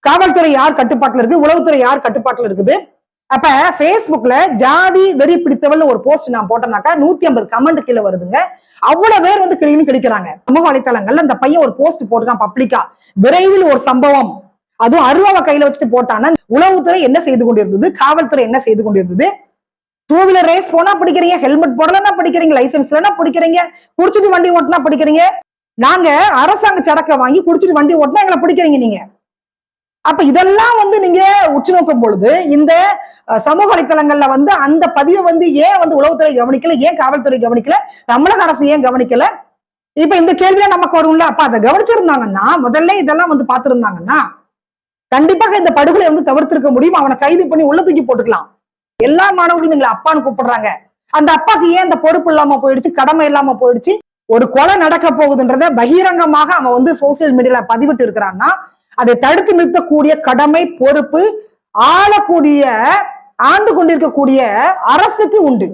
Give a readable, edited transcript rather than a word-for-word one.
காவல்துறை யார் கட்டுப்பாட்டுல இருக்கு, உளவுத்துறை யார் கட்டுப்பாட்டுல இருக்குது. அப்ப Facebookல ஜாதி வெறி பிடித்தவள் ஒரு போஸ்ட் நான் போட்டேனாக்கா 150 கமெண்ட் கீழே வருதுங்க. அவ்வளவு பேர் வந்து கிளீன் கிடைக்கிறாங்க. சமூக வலைத்தளங்கள்ல அந்த பையன் ஒரு போஸ்ட் போட்டுட்டான் பப்ளிக்கா, விரைவில் ஒரு சம்பவம், அதுவும் அருவாவை கையில வச்சுட்டு போட்டானா. உளவுத்துறை என்ன செய்து கொண்டிருந்தது, காவல்துறை என்ன செய்து கொண்டிருந்தது. 2 வீலர் ரேஸ் போனா பிடிக்கிறீங்க, ஹெல்மெட் போடலன்னா பிடிக்கிறீங்க, லைசன்ஸ் இல்லைன்னா பிடிக்கிறீங்க, குடிச்சிட்டு வண்டி ஓட்டினா பிடிக்கிறீங்க. நாங்க அரசாங்க சரக்கை வாங்கி குடிச்சிட்டு வண்டி ஓட்டினா எங்களை பிடிக்கிறீங்க நீங்க. அப்ப இதெல்லாம் வந்து நீங்க உற்று நோக்கும் பொழுது இந்த சமூக வலைத்தளங்கள்ல வந்து அந்த பதிவை வந்து ஏன் வந்து உளவுத்துறை கவனிக்கல, ஏன் காவல்துறை கவனிக்கல, தமிழக அரசு ஏன் கவனிக்கல. இப்ப இந்த கேள்வியா நமக்கு வரும்ல. அப்ப அதை கவனிச்சிருந்தாங்கன்னா, முதல்ல இதெல்லாம் வந்து பாத்துருந்தாங்கன்னா கண்டிப்பாக இந்த படுகொலை வந்து தவிர்த்திருக்க முடியும். அவனை கைது பண்ணி உள்ள தூக்கி போட்டுக்கலாம். எல்லா மாணவர்களும் எங்களை அப்பான்னு கூப்பிடுறாங்க. அந்த அப்பாக்கு ஏன் அந்த பொறுப்பு இல்லாம போயிடுச்சு, கடமை இல்லாம போயிடுச்சு. ஒரு கொலை நடக்க போகுதுன்றத பகிரங்கமாக அவன் வந்து சோசியல் மீடியால பதிவிட்டு இருக்கிறான்னா அதை தடுத்து நிறுத்தக்கூடிய கடமை, பொறுப்பு ஆளக்கூடிய, ஆண்டு கொண்டிருக்கக்கூடிய அரசுக்கு உண்டு.